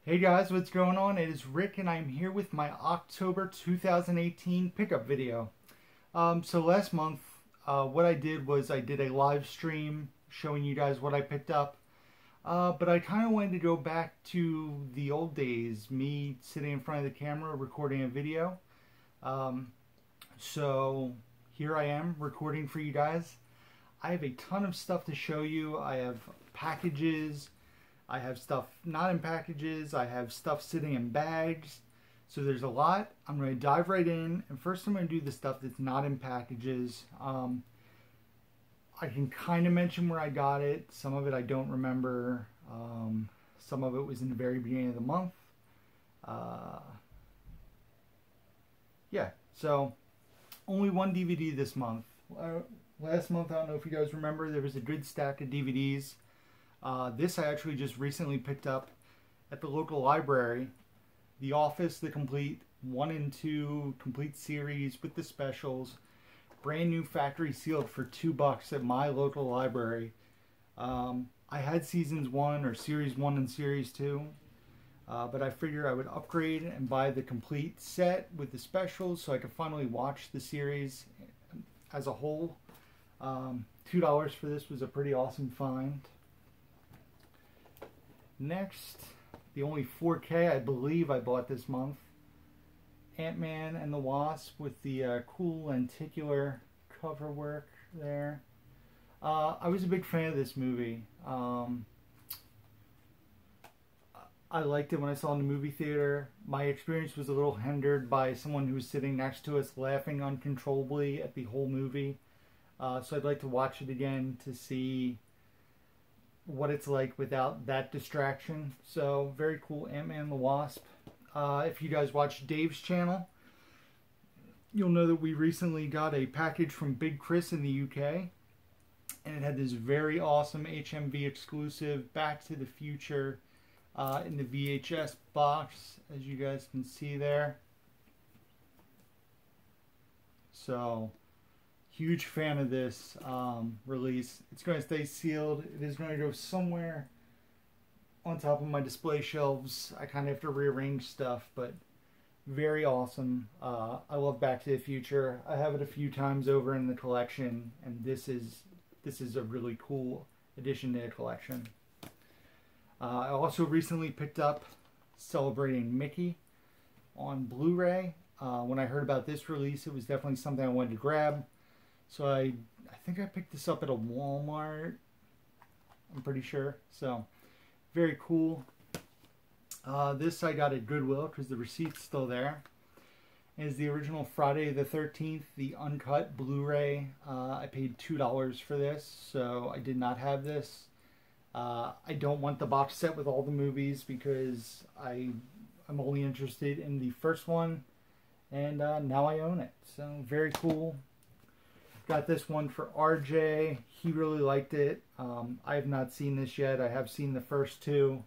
Hey guys, what's going on? It is Rick and I'm here with my October 2018 pickup video. So last month, what I did was I did a live stream showing you guys what I picked up. But I kind of wanted to go back to the old days, me sitting in front of the camera recording a video. So here I am recording for you guys. I have a ton of stuff to show you. I have packages. I have stuff not in packages. I have stuff sitting in bags. So there's a lot. I'm going to dive right in. And first I'm going to do the stuff that's not in packages. I can kind of mention where I got it. Some of it I don't remember. Some of it was in the very beginning of the month. Yeah, so only one DVD this month. Last month, I don't know if you guys remember, there was a good stack of DVDs. This I actually just recently picked up at the local library. The Office, the complete 1 and 2 complete series with the specials. Brand new factory sealed for $2 at my local library. I had seasons 1 or series 1 and series 2. But I figured I would upgrade and buy the complete set with the specials so I could finally watch the series as a whole. $2 for this was a pretty awesome find. Next, the only 4K I believe I bought this month, Ant-Man and the Wasp with the cool lenticular cover work there. I was a big fan of this movie. I liked it when I saw it in the movie theater. My experience was a little hindered by someone who was sitting next to us laughing uncontrollably at the whole movie. So I'd like to watch it again to see what it's like without that distraction. So very cool, Ant-Man and the Wasp. If you guys watch Dave's channel, you'll know that we recently got a package from Big Chris in the UK, and it had this very awesome HMV exclusive Back to the Future in the VHS box, as you guys can see there. So huge fan of this release. It's going to stay sealed. It is going to go somewhere on top of my display shelves. I kind of have to rearrange stuff, but very awesome. I love Back to the Future. I have it a few times over in the collection, and this is a really cool addition to the collection. I also recently picked up Celebrating Mickey on Blu-ray. When I heard about this release, it was definitely something I wanted to grab. So I think I picked this up at a Walmart, I'm pretty sure. So very cool. This I got at Goodwill because the receipt's still there. It is the original Friday the 13th, the uncut Blu-ray. I paid $2 for this, so I did not have this. I don't want the box set with all the movies because I'm only interested in the first one, and now I own it. So very cool. Got this one for RJ. He really liked it. I have not seen this yet. I have seen the first two.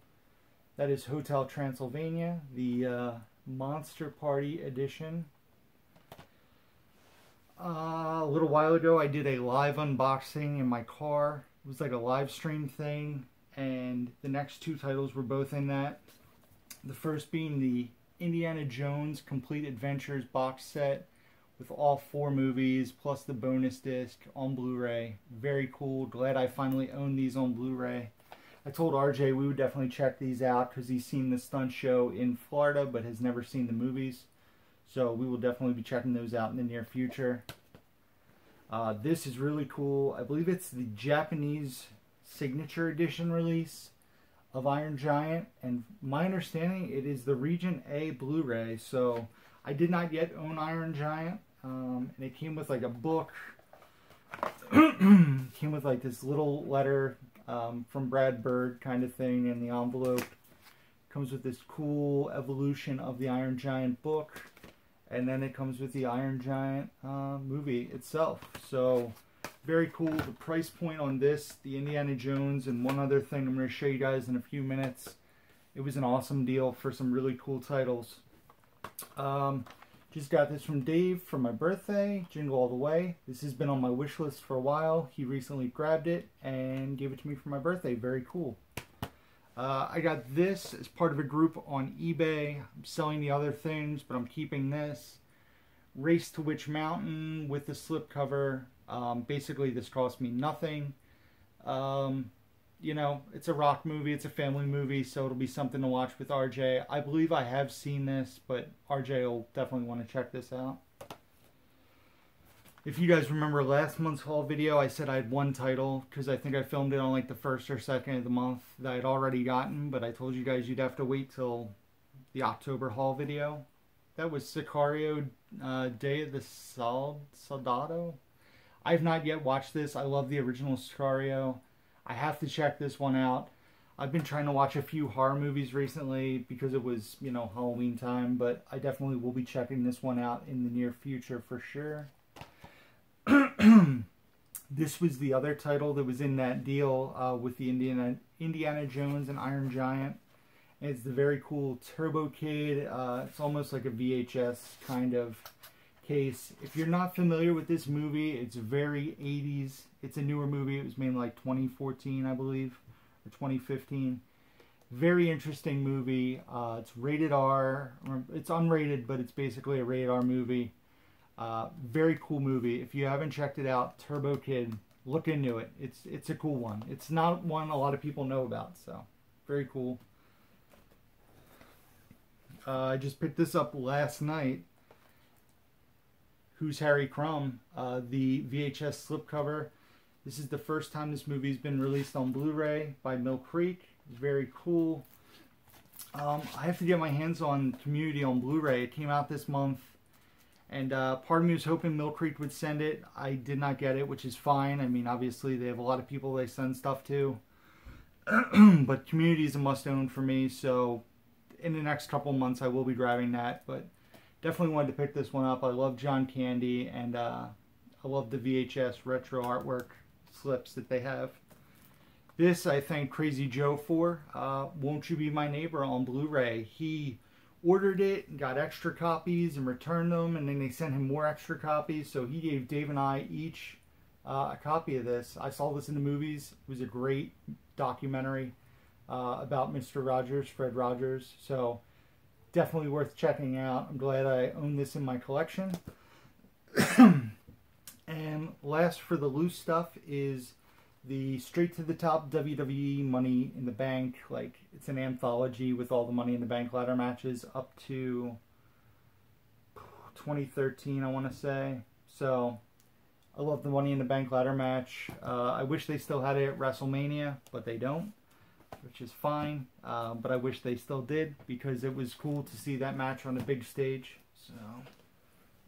That is Hotel Transylvania, the Monster Party edition. A little while ago, I did a live unboxing in my car. It was like a live stream thing, and the next two titles were both in that. The first being the Indiana Jones Complete Adventures box set with all 4 movies plus the bonus disc on Blu-ray. Very cool. Glad I finally own these on Blu-ray. I told RJ we would definitely check these out because he's seen the stunt show in Florida but has never seen the movies. So we will definitely be checking those out in the near future. This is really cool. I believe it's the Japanese signature edition release of Iron Giant, and my understanding it is the Region A Blu-ray. So I did not yet own Iron Giant, and it came with like a book. Came with like this little letter from Brad Bird kind of thing in the envelope. Comes with this cool evolution of the Iron Giant book, and then it comes with the Iron Giant movie itself. So very cool. The price point on this, the Indiana Jones, and one other thing I'm going to show you guys in a few minutes. It was an awesome deal for some really cool titles. Just got this from Dave for my birthday, Jingle All the Way. This has been on my wish list for a while. He recently grabbed it and gave it to me for my birthday. Very cool. I got this as part of a group on eBay. I'm selling the other things, but I'm keeping this. Race to Witch Mountain with the slipcover. Basically, this cost me nothing. You know, it's a rock movie, it's a family movie, so it'll be something to watch with RJ. I believe I have seen this, but RJ will definitely want to check this out. If you guys remember last month's haul video, I said I had one title, because I think I filmed it on like the 1st or 2nd of the month that I'd already gotten, but I told you guys you'd have to wait till the October haul video. That was Sicario, Day of the Soldado. I have not yet watched this. I love the original Sicario. I have to check this one out. I've been trying to watch a few horror movies recently because it was, you know, Halloween time, but I definitely will be checking this one out in the near future for sure. This was the other title that was in that deal with the Indiana Jones and Iron Giant. And it's the very cool Turbo Kid. It's almost like a VHS kind of case. If you're not familiar with this movie, it's very 80s. It's a newer movie. It was made in like 2014, I believe, or 2015. Very interesting movie. It's rated R. It's unrated, but it's basically a rated R movie. Very cool movie. If you haven't checked it out, Turbo Kid, look into it. It's a cool one. It's not one a lot of people know about, so very cool. I just picked this up last night. Who's Harry Crumb? The VHS slipcover. This is the first time this movie's been released on Blu-ray by Mill Creek. Very cool. I have to get my hands on Community on Blu-ray. It came out this month. And part of me was hoping Mill Creek would send it. I did not get it, which is fine. I mean, obviously, they have a lot of people they send stuff to. But Community is a must-own for me, so in the next couple months, I will be grabbing that. But definitely wanted to pick this one up. I love John Candy, and I love the VHS retro artwork slips that they have. This I thank Crazy Joe for. Won't You Be My Neighbor on Blu-ray. He ordered it and got extra copies and returned them, and then they sent him more extra copies, so he gave Dave and I each a copy of this. I saw this in the movies. It was a great documentary about Mr. Rogers, Fred Rogers, so definitely worth checking out. I'm glad I own this in my collection. And last for the loose stuff is the Straight to the Top WWE Money in the Bank. Like, it's an anthology with all the Money in the Bank ladder matches up to 2013, I want to say. So I love the Money in the Bank ladder match. I wish they still had it at WrestleMania, but they don't, which is fine. But I wish they still did, because it was cool to see that match on a big stage. So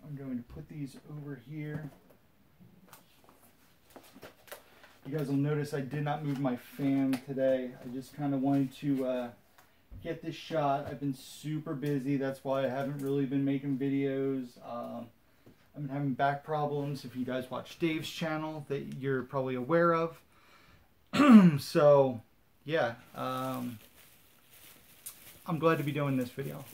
I'm going to put these over here. You guys will notice I did not move my fan today. I just kind of wanted to get this shot. I've been super busy. That's why I haven't really been making videos. I've been having back problems. If you guys watch Dave's channel, that you're probably aware of. So, yeah. I'm glad to be doing this video.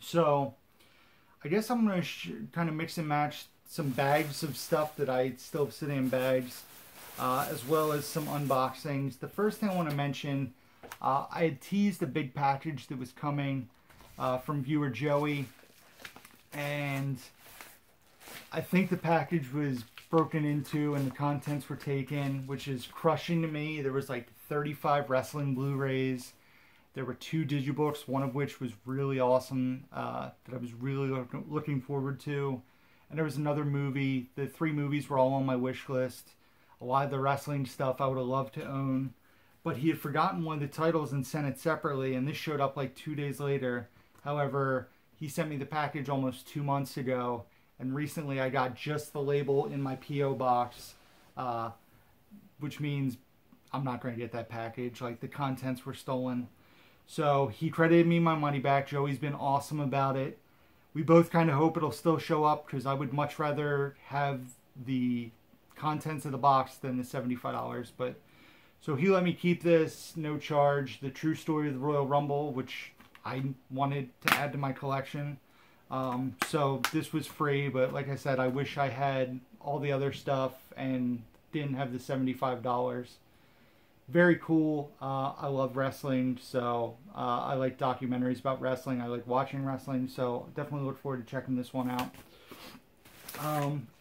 So, I guess I'm going to kind of mix and match some bags of stuff that I still have sitting in bags, as well as some unboxings. The first thing I want to mention, I had teased a big package that was coming from viewer Joey, and I think the package was broken into and the contents were taken, which is crushing to me. There was like 35 wrestling Blu-rays. There were 2 digibooks, one of which was really awesome, that I was really looking forward to. And there was another movie. The 3 movies were all on my wish list. A lot of the wrestling stuff I would have loved to own. But he had forgotten one of the titles and sent it separately, and this showed up like 2 days later. However, he sent me the package almost 2 months ago, and recently I got just the label in my P.O. box, which means I'm not going to get that package. Like, the contents were stolen. So he credited me my money back. Joey's been awesome about it. We both kind of hope it'll still show up, because I would much rather have the contents of the box than the $75. But so he let me keep this, no charge. The True Story of the Royal Rumble, which I wanted to add to my collection. So this was free, but like I said, I wish I had all the other stuff and didn't have the $75. very cool. I love wrestling, so I like documentaries about wrestling. I like watching wrestling, so definitely look forward to checking this one out.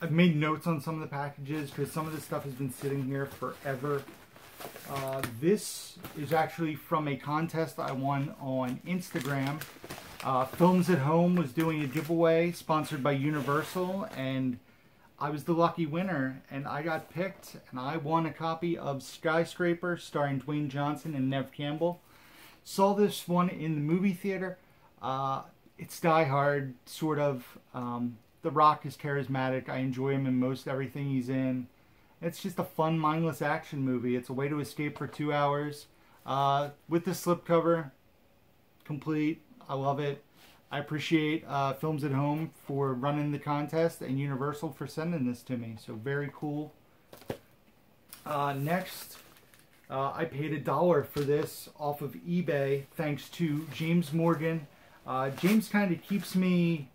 I've made notes on some of the packages because some of this stuff has been sitting here forever. This is actually from a contest I won on Instagram. Films at Home was doing a giveaway sponsored by Universal, and I was the lucky winner, and I got picked, and I won a copy of Skyscraper starring Dwayne Johnson and Neve Campbell. Saw this one in the movie theater. It's Die Hard, sort of. The Rock is charismatic. I enjoy him in most everything he's in. It's just a fun, mindless action movie. It's a way to escape for 2 hours. With the slipcover, complete. I love it. I appreciate Films at Home for running the contest and Universal for sending this to me. So very cool. Next, I paid $1 for this off of eBay thanks to James Morgan. James kind of keeps me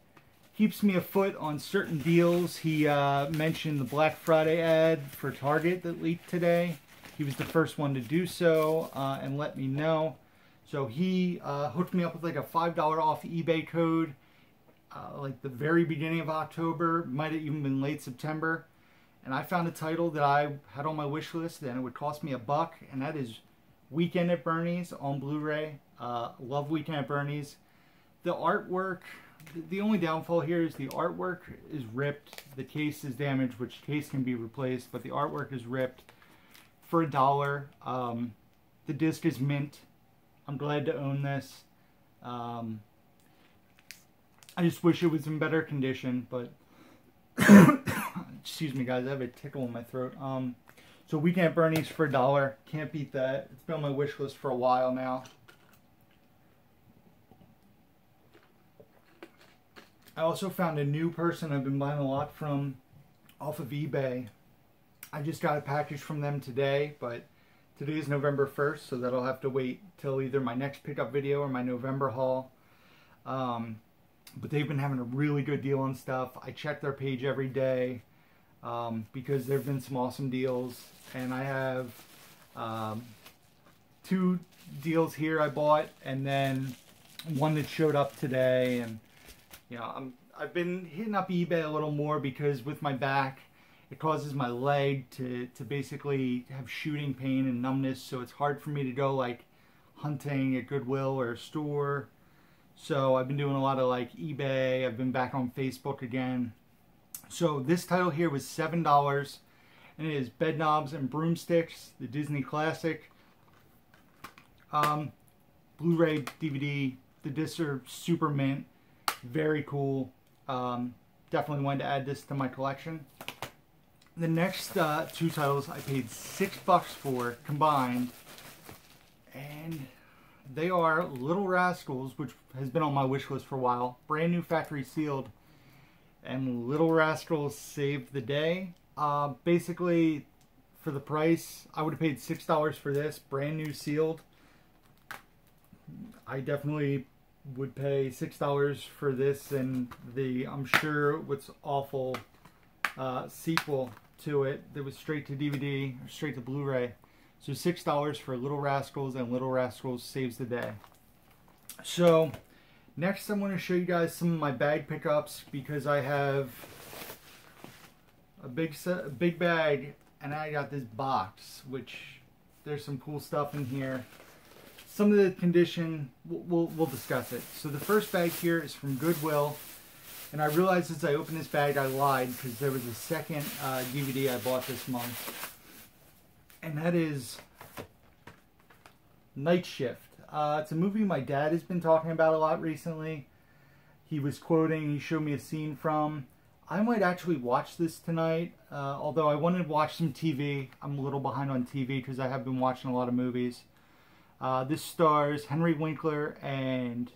afoot on certain deals. He mentioned the Black Friday ad for Target that leaked today. He was the first one to do so and let me know. So he hooked me up with like a $5 off eBay code, like the very beginning of October, might have even been late September. And I found a title that I had on my wish list, and it would cost me $1, and that is Weekend at Bernie's on Blu-ray. Love Weekend at Bernie's. The artwork, the only downfall here is the artwork is ripped. The case is damaged, which case can be replaced, but the artwork is ripped for $1. The disc is mint. I'm glad to own this. I just wish it was in better condition, but excuse me guys, I have a tickle in my throat. So Weekend at Bernie's for $1. Can't beat that. It's been on my wish list for a while now. I also found a new person I've been buying a lot from off of eBay. I just got a package from them today, but today is November 1st, so that'll have to wait till either my next pickup video or my November haul. But they've been having a really good deal on stuff. I check their page every day because there have been some awesome deals. And I have 2 deals here I bought, and then one that showed up today. And you know, I've been hitting up eBay a little more because with my back, it causes my leg to basically have shooting pain and numbness, so it's hard for me to go like hunting at Goodwill or a store. So I've been doing a lot of like eBay. I've been back on Facebook again. So this title here was $7, and it is Bedknobs and Broomsticks, the Disney classic. Blu-ray, DVD. The discs are super mint. Very cool. Definitely wanted to add this to my collection. The next 2 titles I paid $6 for combined, and they are Little Rascals, which has been on my wish list for a while, brand new factory sealed, and Little Rascals Saved the Day. Basically, for the price, I would have paid $6 for this, brand new sealed. I definitely would pay $6 for this and the, I'm sure, what's awful sequel to it that was straight to DVD or straight to Blu-ray. So $6 for Little Rascals and Little Rascals Saves the Day. So next I'm going to show you guys some of my bag pickups because I have a big bag, and I got this box, which there's some cool stuff in here. Some of the condition, we'll discuss it. So the first bag here is from Goodwill. And I realized as I opened this bag, I lied because there was a second DVD I bought this month. And that is Night Shift. It's a movie my dad has been talking about a lot recently. He was quoting, he showed me a scene from. I might actually watch this tonight, although I wanted to watch some TV. I'm a little behind on TV because I have been watching a lot of movies. This stars Henry Winkler and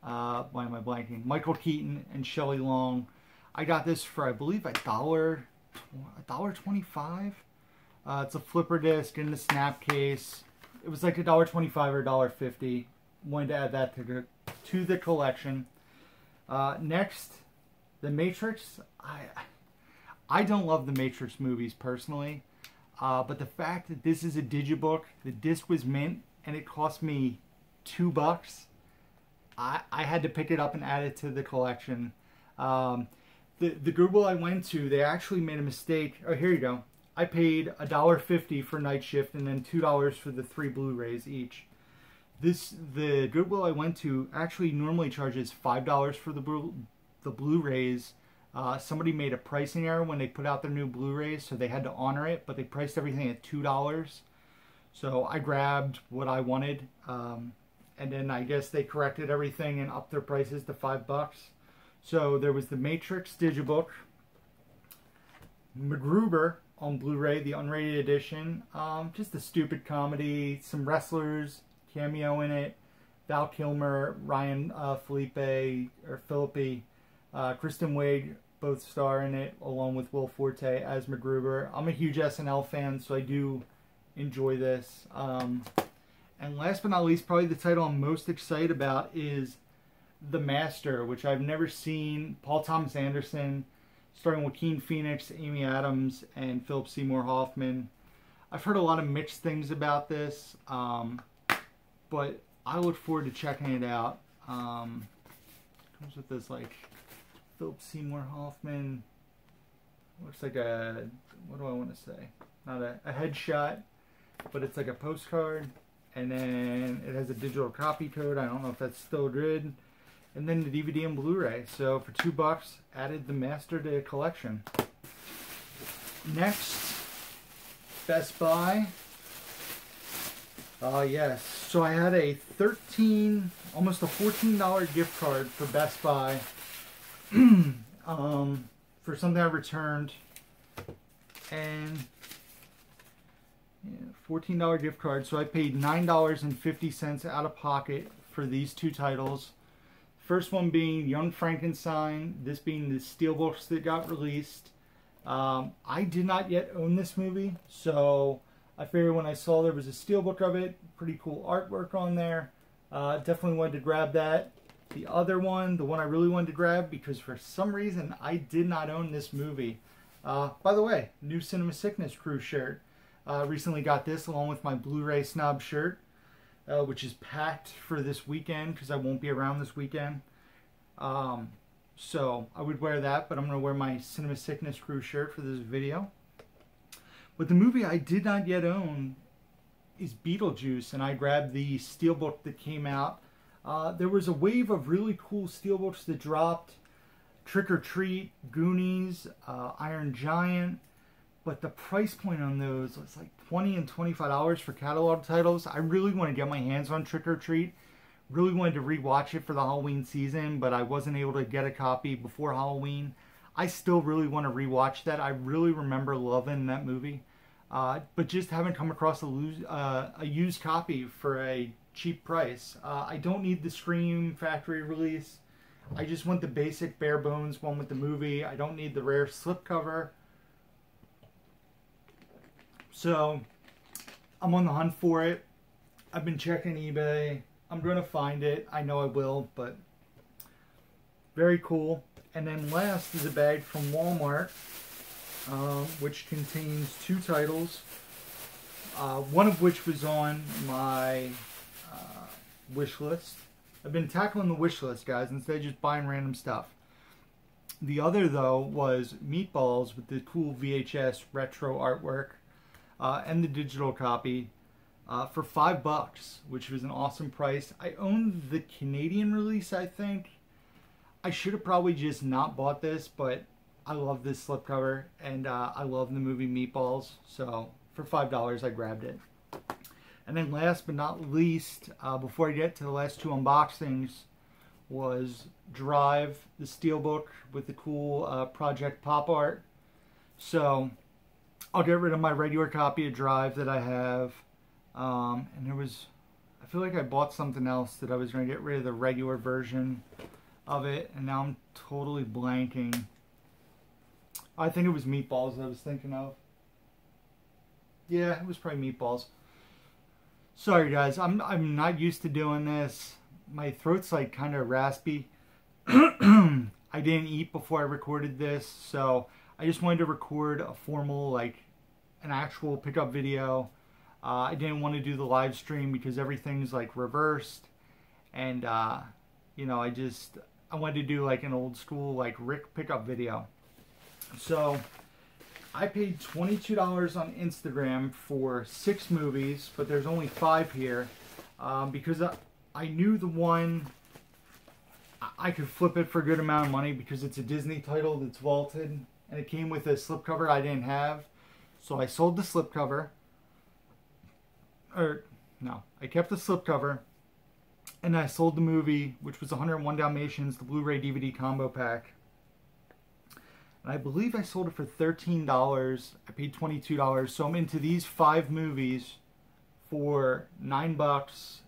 why am I blanking? Michael Keaton and Shelley Long. I got this for, I believe, $1.25. It's a flipper disc in the snap case. It was like $1.25 or $1.50. Wanted to add that to the collection. Next, The Matrix. I don't love the Matrix movies personally. But the fact that this is a digibook, the disc was mint, and it cost me $2, I had to pick it up and add it to the collection. The Goodwill I went to, they actually made a mistake. Oh, here you go. I paid $1.50 for Night Shift and then $2 for the 3 Blu-rays each. The Goodwill I went to actually normally charges $5 for the Blu-rays. Somebody made a pricing error when they put out their new Blu-rays, so they had to honor it, but they priced everything at $2. So I grabbed what I wanted, and then I guess they corrected everything and upped their prices to $5. So there was the Matrix Digibook, MacGruber on Blu-ray, the unrated edition, just a stupid comedy, some wrestlers cameo in it, Val Kilmer, Ryan Phillippe, Kristen Wiig both star in it, along with Will Forte as MacGruber. I'm a huge SNL fan, so I do enjoy this. And last but not least, probably the title I'm most excited about is The Master, which I've never seen. Paul Thomas Anderson, starring Joaquin Phoenix, Amy Adams, and Philip Seymour Hoffman. I've heard a lot of mixed things about this, but I look forward to checking it out. Comes with this, like, Philip Seymour Hoffman. Looks like a, what do I want to say? Not a headshot, but it's like a postcard. And then it has a digital copy code. I don't know if that's still good. And then the DVD and Blu-ray. So for $2, added The Master to the collection. Next, Best Buy. Yes. So I had a almost a $14 gift card for Best Buy for something I returned. And $14 gift card. So I paid $9.50 out of pocket for these 2 titles. First one being Young Frankenstein, this being the steelbooks that got released. I did not yet own this movie, so I figured when I saw there was a steelbook of it, pretty cool artwork on there, definitely wanted to grab that. The other one, the one I really wanted to grab, because for some reason I did not own this movie. By the way, new Cinema Sickness Crew shirt. Recently got this along with my Blu-ray Snob shirt, which is packed for this weekend because I won't be around this weekend. So I would wear that, but I'm going to wear my Cinema Sickness Crew shirt for this video. But the movie I did not yet own is Beetlejuice, and I grabbed the steelbook that came out. There was a wave of really cool steelbooks that dropped. Trick or Treat, Goonies, Iron Giant. But the price point on those was like $20 and $25 for catalog titles. I really want to get my hands on Trick or Treat. Really wanted to rewatch it for the Halloween season, but I wasn't able to get a copy before Halloween. I still really want to rewatch that. I really remember loving that movie, but just haven't come across a used copy for a cheap price. I don't need the Scream Factory release. I just want the basic bare bones one with the movie. I don't need the rare slipcover. So I'm on the hunt for it. I've been checking eBay. I'm going to find it. I know I will, but very cool. And then last is a bag from Walmart, which contains 2 titles. One of which was on my wish list. I've been tackling the wish list, guys, instead of just buying random stuff. The other, though, was Meatballs with the cool VHS retro artwork. And the digital copy for $5, which was an awesome price. I owned the Canadian release, I think. I should have probably just not bought this, but I love this slipcover, and I love the movie Meatballs. So for $5, I grabbed it. And then last but not least, before I get to the last 2 unboxings, was Drive, the steelbook with the cool Project Pop art. So I'll get rid of my regular copy of Drive that I have. And there was, I feel like I bought something else that I was going to get rid of the regular version of it. And now I'm totally blanking. I think it was Meatballs I was thinking of. Yeah, it was probably Meatballs. Sorry guys, I'm not used to doing this. My throat's like kind of raspy. I didn't eat before I recorded this, so I just wanted to record a formal like an actual pickup video. I didn't want to do the live stream because everything's like reversed, and you know, I wanted to do like an old school like Rick pickup video. So I paid $22 on Instagram for 6 movies, but there's only 5 here because I knew the one I could flip it for a good amount of money because it's a Disney title that's vaulted, and it came with a slipcover I didn't have. So I sold the slipcover. Or, no, I kept the slipcover, and I sold the movie, which was 101 Dalmatians, the Blu-ray DVD combo pack. And I believe I sold it for $13. I paid $22. So I'm into these 5 movies for $9.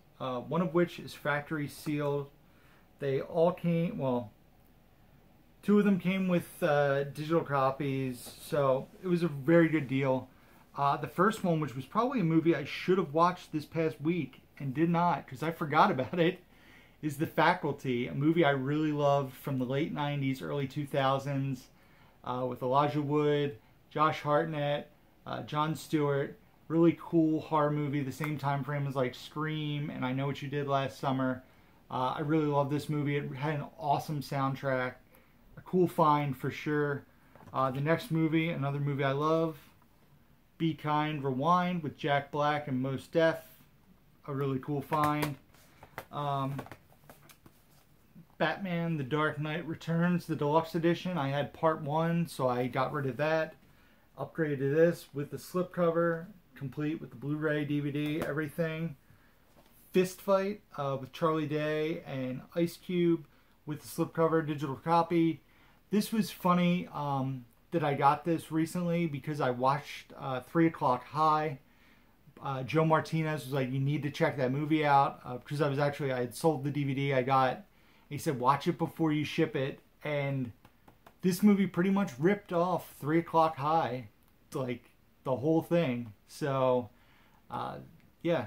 One of which is factory sealed. They all came, well, 2 of them came with digital copies, so it was a very good deal. The first one, which was probably a movie I should have watched this past week and did not because I forgot about it, is The Faculty, a movie I really loved from the late 90s, early 2000s, with Elijah Wood, Josh Hartnett, Jon Stewart. Really cool horror movie, the same time frame as like Scream and I Know What You Did Last Summer. I really love this movie. It had an awesome soundtrack. A cool find for sure. The next movie, another movie I love, Be Kind, Rewind with Jack Black and Mos Def. A really cool find. Batman The Dark Knight Returns, the deluxe edition. I had part 1, so I got rid of that. Upgraded this with the slipcover, complete with the Blu-ray, DVD, everything. Fist Fight with Charlie Day and Ice Cube with the slipcover digital copy. This was funny that I got this recently because I watched 3 O'Clock High. Joe Martinez was like, you need to check that movie out because I had sold the DVD he said, watch it before you ship it. And this movie pretty much ripped off 3 O'Clock High, like the whole thing. So, yeah.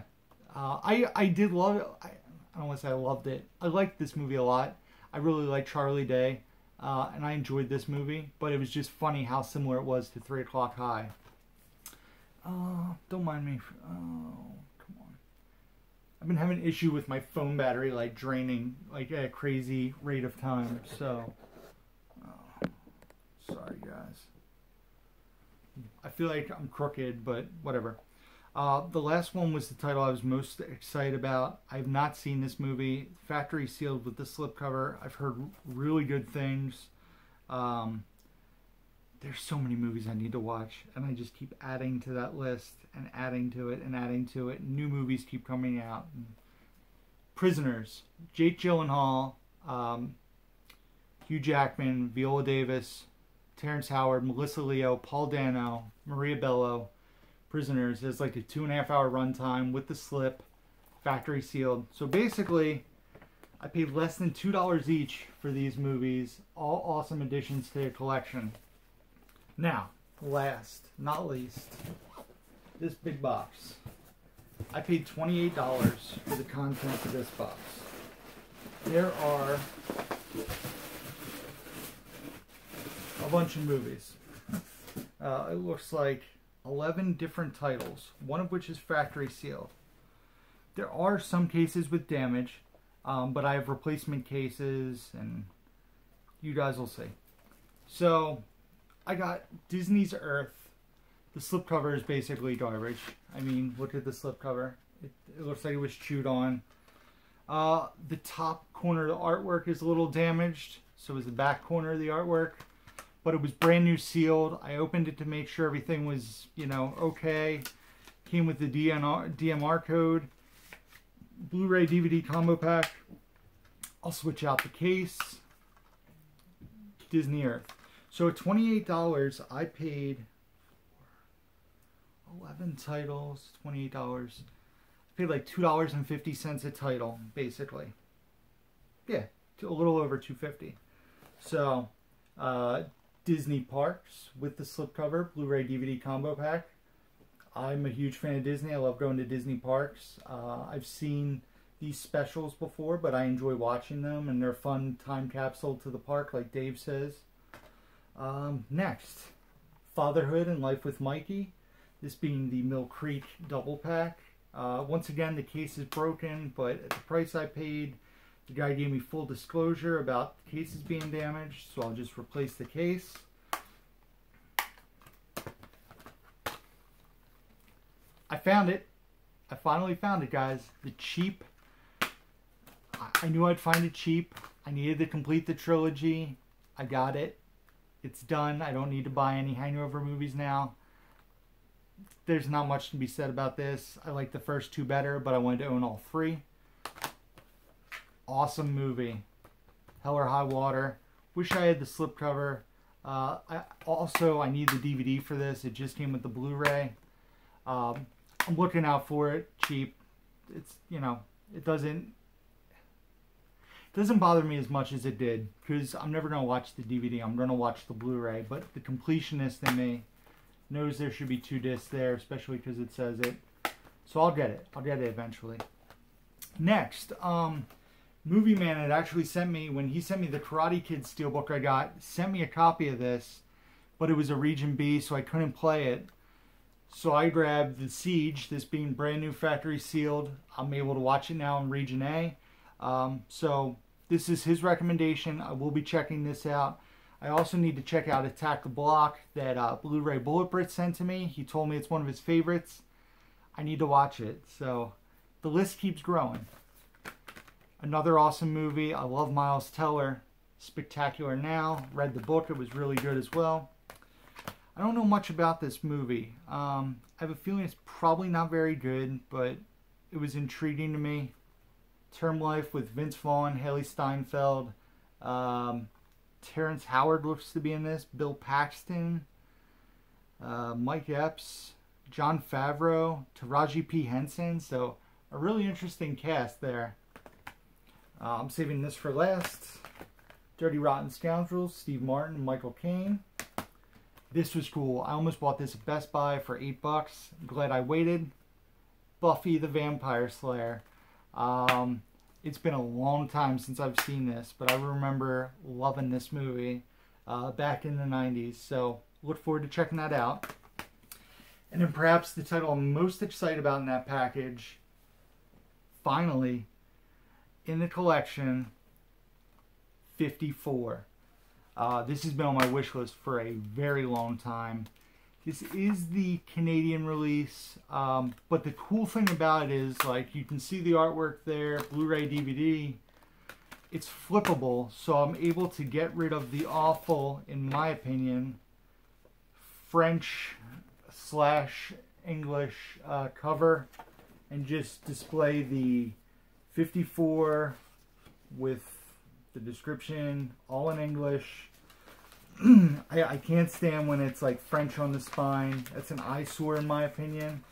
I did love it. I don't want to say I loved it. I liked this movie a lot. I really liked Charlie Day, and I enjoyed this movie. But it was just funny how similar it was to 3 O'Clock High. Don't mind me. Oh, come on. I've been having an issue with my phone battery, like draining, like at a crazy rate of time. So, sorry guys. I feel like I'm crooked, but whatever. The last one was the title I was most excited about. I have not seen this movie. Factory sealed with the slipcover. I've heard really good things. There's so many movies I need to watch, and I just keep adding to that list and adding to it and adding to it. New movies keep coming out. Prisoners. Jake Gyllenhaal, Hugh Jackman, Viola Davis, Terrence Howard, Melissa Leo, Paul Dano, Maria Bello. Prisoners is like a 2.5-hour runtime with the slip, factory sealed. So basically, I paid less than $2 each for these movies. All awesome additions to the collection. Now, last, not least, this big box. I paid $28 for the contents of this box. There are a bunch of movies. It looks like 11 different titles, one of which is factory sealed. There are some cases with damage, but I have replacement cases, and you guys will see. So, I got Disney's Earth. The slipcover is basically garbage. I mean, look at the slipcover. It looks like it was chewed on. The top corner of the artwork is a little damaged, so is the back corner of the artwork. But it was brand new sealed. I opened it to make sure everything was, you know, okay. Came with the DMR code. Blu-ray DVD combo pack. I'll switch out the case. Disney Earth. So at $28, I paid 11 titles, $28. I paid like $2.50 a title, basically. Yeah, a little over $2.50. So, Disney Parks with the slipcover, Blu-ray DVD combo pack. I'm a huge fan of Disney. I love going to Disney Parks. I've seen these specials before, but I enjoy watching them, and they're a fun time capsule to the park, like Dave says. Next, Fatherhood and Life with Mikey. This being the Mill Creek double pack. Once again, the case is broken, but at the price I paid, the guy gave me full disclosure about the cases being damaged, so I'll just replace the case. I found it. I finally found it, guys. The cheap. I knew I'd find it cheap. I needed to complete the trilogy. I got it. It's done. I don't need to buy any Hangover movies now. There's not much to be said about this. I like the first two better, but I wanted to own all three. Awesome movie. Hell or High Water. Wish I had the slipcover. I need the DVD for this. It just came with the Blu-ray. I'm looking out for it. Cheap. It's, you know, it doesn't bother me as much as it did, because I'm never going to watch the DVD. I'm going to watch the Blu-ray, but the completionist in me knows there should be 2 discs there, especially because it says it. So I'll get it. I'll get it eventually. Next, Movie Man had actually sent me, when he sent me the Karate Kid steelbook I got, sent me a copy of this, but it was a Region B, so I couldn't play it. So I grabbed the Siege, this being brand new factory sealed. I'm able to watch it now in Region A. So this is his recommendation. I will be checking this out. I also need to check out Attack the Block that Blu-ray Bullet Brit sent to me. He told me it's one of his favorites. I need to watch it. So the list keeps growing. Another awesome movie. I love Miles Teller. Spectacular Now. Read the book. It was really good as well. I don't know much about this movie. I have a feeling it's probably not very good, but it was intriguing to me. Term Life with Vince Vaughn, Haley Steinfeld, Terrence Howard looks to be in this, Bill Paxton, Mike Epps, Jon Favreau, Taraji P. Henson. So a really interesting cast there. I'm saving this for last. Dirty Rotten Scoundrels, Steve Martin, Michael Caine. This was cool. I almost bought this at Best Buy for $8. I'm glad I waited. Buffy the Vampire Slayer. It's been a long time since I've seen this, but I remember loving this movie back in the 90s. So look forward to checking that out. And then perhaps the title I'm most excited about in that package, finally, in the collection, 54. This has been on my wish list for a very long time. This is the Canadian release, but the cool thing about it is, like, you can see the artwork there, Blu-ray DVD. It's flippable, so I'm able to get rid of the awful, in my opinion, French/English cover, and just display the 54 with the description all in English. I can't stand when it's like French on the spine. That's an eyesore in my opinion.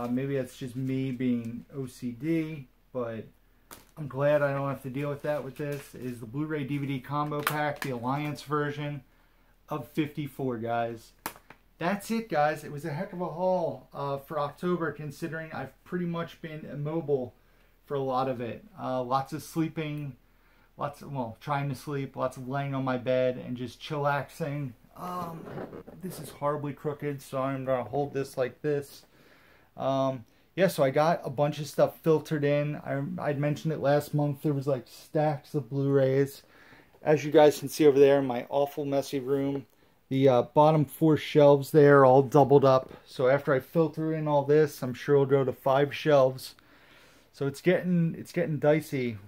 Maybe that's just me being OCD, but I'm glad I don't have to deal with that with this. It is the Blu-ray DVD combo pack, the Alliance version of 54, guys. That's it, guys. It was a heck of a haul for October, considering I've pretty much been immobile for a lot of it. Lots of sleeping. Trying to sleep, lots of laying on my bed and just chillaxing. This is horribly crooked, so I'm going to hold this like this. Yeah, so I got a bunch of stuff filtered in. I'd mentioned it last month. There was like stacks of Blu-rays. As you guys can see over there in my awful messy room, the bottom 4 shelves there all doubled up. So after I filter in all this, I'm sure it'll go to 5 shelves. So it's getting dicey.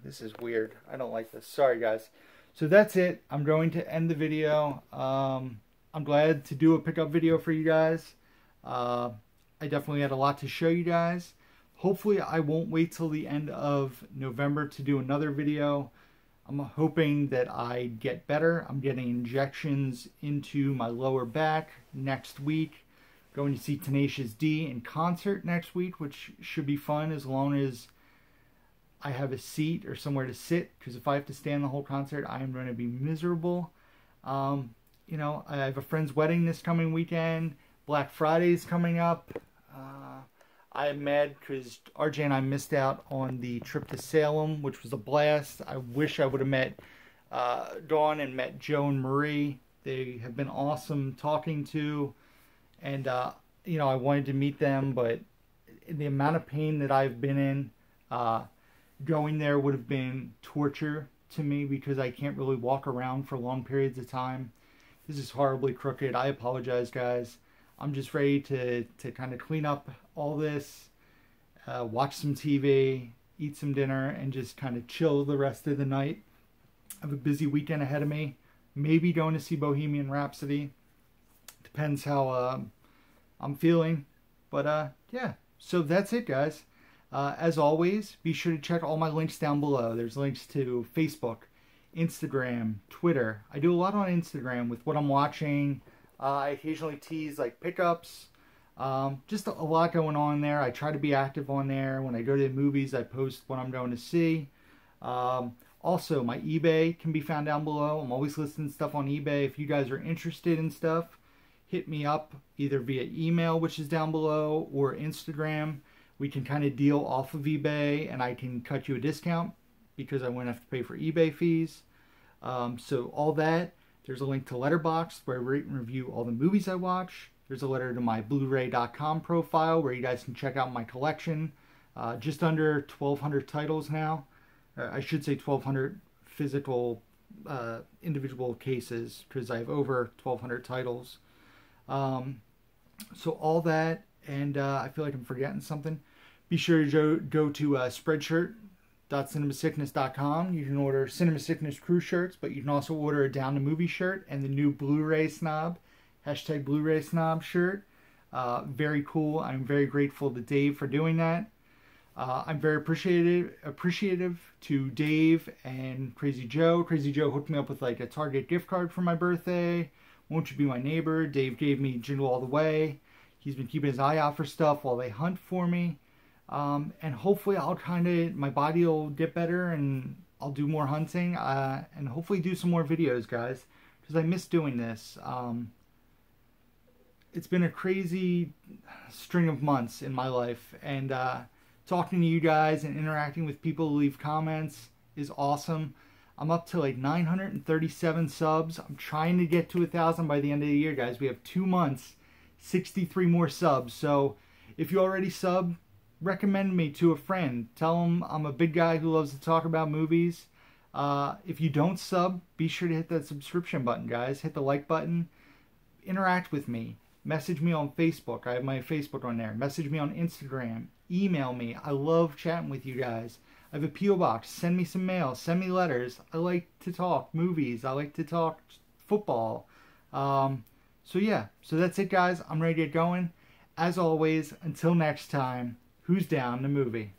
This is weird. I don't like this. Sorry, guys. So that's it. I'm going to end the video. I'm glad to do a pickup video for you guys. I definitely had a lot to show you guys. Hopefully, I won't wait till the end of November to do another video. I'm hoping that I get better. I'm getting injections into my lower back next week. Going to see Tenacious D in concert next week, which should be fun as long as I have a seat or somewhere to sit, because if I have to stand the whole concert, I am going to be miserable. You know, I have a friend's wedding this coming weekend. Black Friday is coming up. I am mad because RJ and I missed out on the trip to Salem, which was a blast. I wish I would have met Dawn and met Joe and Marie. They have been awesome talking to, and you know, I wanted to meet them, but the amount of pain that I've been in, going there would have been torture to me because I can't really walk around for long periods of time. This is horribly crooked. I apologize, guys. I'm just ready to kind of clean up all this, watch some TV, eat some dinner, and just kind of chill the rest of the night. I have a busy weekend ahead of me. Maybe going to see Bohemian Rhapsody. Depends how I'm feeling. But yeah, so that's it, guys. As always, be sure to check all my links down below. There's links to Facebook, Instagram, Twitter. I do a lot on Instagram with what I'm watching. I occasionally tease like pickups. Just a lot going on there. I try to be active on there. When I go to the movies, I post what I'm going to see. Also, my eBay can be found down below. I'm always listing stuff on eBay. If you guys are interested in stuff, hit me up either via email, which is down below, or Instagram. We can kind of deal off of eBay, and I can cut you a discount because I won't have to pay for eBay fees. So all that. There's a link to Letterboxd where I rate and review all the movies I watch. There's a letter to my Blu-ray.com profile where you guys can check out my collection. Just under 1,200 titles now. I should say 1,200 physical individual cases because I have over 1,200 titles. So all that, and I feel like I'm forgetting something. Be sure to go to spreadshirt.cinemasickness.com. You can order Cinema Sickness crew shirts, but you can also order a Down to Movie shirt and the new Blu-ray Snob, hashtag Blu-ray Snob shirt. Very cool. I'm very grateful to Dave for doing that. I'm very appreciative to Dave and Crazy Joe. Crazy Joe hooked me up with like a Target gift card for my birthday. Won't You Be My Neighbor? Dave gave me Jingle All the Way. He's been keeping his eye out for stuff while they hunt for me. And hopefully my body will get better and I'll do more hunting. And hopefully do some more videos, guys. Because I miss doing this. It's been a crazy string of months in my life. And talking to you guys and interacting with people who leave comments is awesome. I'm up to like 937 subs. I'm trying to get to 1,000 by the end of the year, guys. We have 2 months, 63 more subs. So if you already sub, recommend me to a friend. Tell them I'm a big guy who loves to talk about movies. If you don't sub, be sure to hit that subscription button, guys. Hit the like button. Interact with me. Message me on Facebook. I have my Facebook on there. Message me on Instagram. Email me. I love chatting with you guys. I have a P.O. box. Send me some mail. Send me letters. I like to talk movies. I like to talk football. So yeah. So that's it, guys. I'm ready to get going. As always, until next time, who's down the movie?